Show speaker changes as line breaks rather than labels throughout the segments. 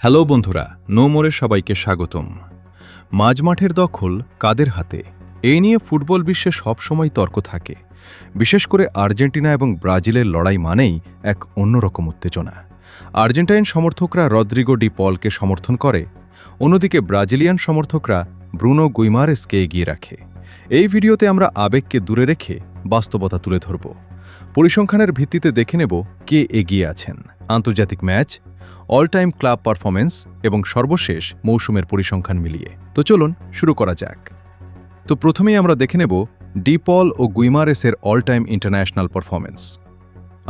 Hello বন্ধুরা, no মোরে সবাইকে স্বাগতম। মাঝমাঠের দখল কাদের হাতে? এই নিয়ে ফুটবল বিশ্বে সবসময় তর্ক থাকে। বিশেষ করে আর্জেন্টিনা এবং ব্রাজিলের লড়াই মানেই এক অন্যরকম উত্তেজনা। আর্জেন্টাইন সমর্থকরা রদ্রিগো ডি পলকে সমর্থন করে, অন্যদিকে ব্রাজিলিয়ান সমর্থকরা ব্রুনো গুইমারেসকে এগিয়ে রাখে। এই ভিডিওতে আমরা আবেগকে দূরে রেখে বাস্তবতা তুলে ধরব। পরিসংখ্যানের ভিত্তিতে দেখে নেব কে এগিয়ে আছেন, আন্তর্জাতিক match, all time club performance এবং সর্বশেষ মৌসুমের পরিসংখ্যান মিলিয়ে। তো চলুন শুরু করা যাক। তো প্রথমেই আমরা দেখে নেব ডি পল ও গুইমারেসের অল টাইম ইন্টারন্যাশনাল পারফরমেন্স।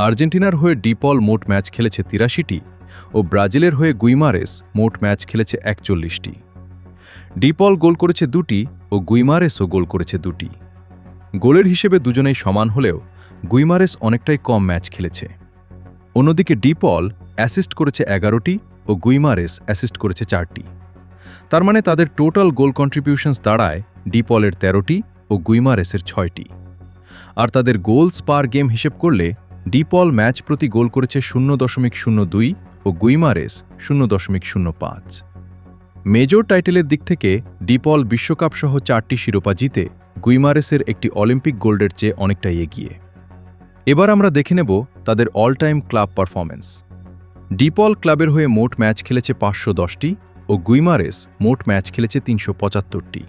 আর্জেন্টিনার হয়ে ডি পল মোট ম্যাচ খেলেছে ৮৩টি ও ব্রাজিলের হয়ে গুইমারেস মোট ম্যাচ খেলেছে ৪১টি। ডি পল গোল করেছে ২টি ও গুইমারেসও গোল করেছে ২টি। গোলের হিসেবে দুজনেই সমান হলেও গুইমারেস অনেকটাই কম ম্যাচ খেলেছে। অন্যদিকে ডি পল অ্যাসিস্ট করেছে ১১টি ও গুইমারেস অ্যাসিস্ট করেছে ৪টি। তার মানে তাদের টোটাল গোল কন্ট্রিবিউশনস দাঁড়ায় ডি পলের ১৩টি ও গুইমারেসের ৬টি। আর তাদের গোলস পার গেম হিসেব করলে ডি পল ম্যাচ প্রতি গোল করেছে ০.০২ ও গুইমারেস ০.০৫। মেজর টাইটেলের দিক থেকে ডি পল বিশ্বকাপসহ ৪টি শিরোপা জিতে গুইমারেসের একটি অলিম্পিক গোল্ডের চেয়ে অনেকটাই এগিয়ে। এবার আমরা দেখে নেব তাদের all time club performance. De Paul ক্লাবের হয়ে মোট ম্যাচ খেলেছে ৫১০টি ও গুইমারেস মোট ম্যাচ খেলেছে ৩৭৫টি।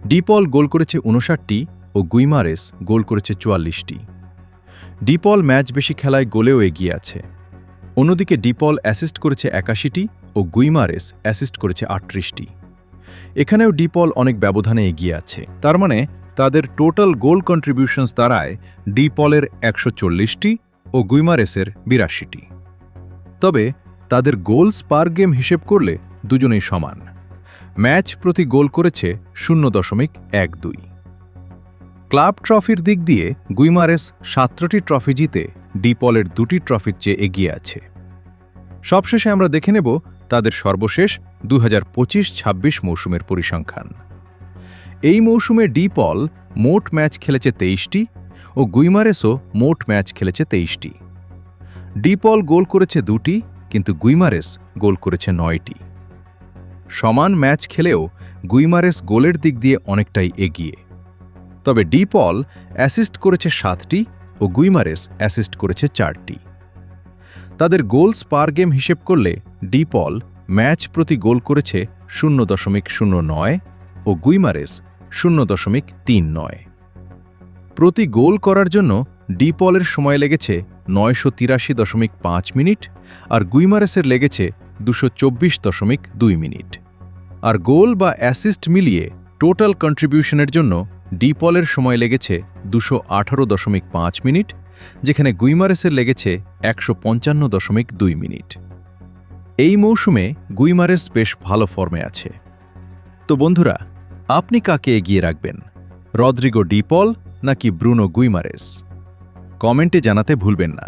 ডি পল গোল করেছে ৫৯টি ও গুইমারেস গোল করেছে ৪৪টি। ডি পল ম্যাচ বেশি খেলায় গোলেও এগিয়ে আছে। অন্যদিকে ডি পল অ্যাসিস্ট করেছে ৮১টি ও গুইমারেস অ্যাসিস্ট করেছে ৩৮টি। এখানেও ডি পল অনেক ব্যবধানে এগিয়ে আছে। তার মানে তাদের টোটাল গোল কন্ট্রিবিউশনস দাঁড়ায় ডি পলের ১৪০টি ও গুইমারেসের ৮২টি। তবে তাদের গোলস পার গেম হিসেব করলে দুজনেই সমান। ম্যাচ প্রতি গোল করেছে ০.১২। ক্লাব ট্রফির দিক দিয়ে গুইমারেস ১৭টি ট্রফি জিতে ডি পলের ২টি ট্রফির চেয়ে এগিয়ে আছে। সবশেষে আমরা দেখে নেব তাদের সর্বশেষ ২০২৫-২৬ মৌসুমের পরিসংখ্যান। এই মৌসুমে ডি পল মোট ম্যাচ খেলেছে ২৩টি ও গুইমারেসও মোট ম্যাচ খেলেছে ২৩টি। ডি পল গোল করেছে ২টি, কিন্তু গুইমারেস গোল করেছে ৯টি। সমান ম্যাচ খেলেও গুইমারেস গোলের দিক দিয়ে অনেকটাই এগিয়ে। তবে ডি পল অ্যাসিস্ট করেছে ৭টি ও গুইমারেস অ্যাসিস্ট করেছে ৪টি। তাদের গোলস পার গেম হিসেব করলে ডি পল ম্যাচ প্রতি গোল করেছে ০.০৯ ও গুইমারেস ০.৩৯। প্রতি গোল করার জন্য ডি পলের সময় লেগেছে ৯৮৩.৫ মিনিট আর গুইমারেসের লেগেছে ২২৪.২ মিনিট। আর গোল বা অ্যাসিস্ট মিলিয়ে টোটাল কন্ট্রিবিউশনের জন্য ডি পলের সময় লেগেছে ২১৮.৫ মিনিট, যেখানে গুইমারেসের লেগেছে ১৫৫.২ মিনিট। এই মৌসুমে গুইমারেস বেশ ভালো ফর্মে আছে। তো বন্ধুরা, আপনি কাকে এগিয়ে রাখবেন, রদ্রিগো ডি পল নাকি ব্রুনো গুইমারেস? কমেন্টে জানাতে ভুলবেন না।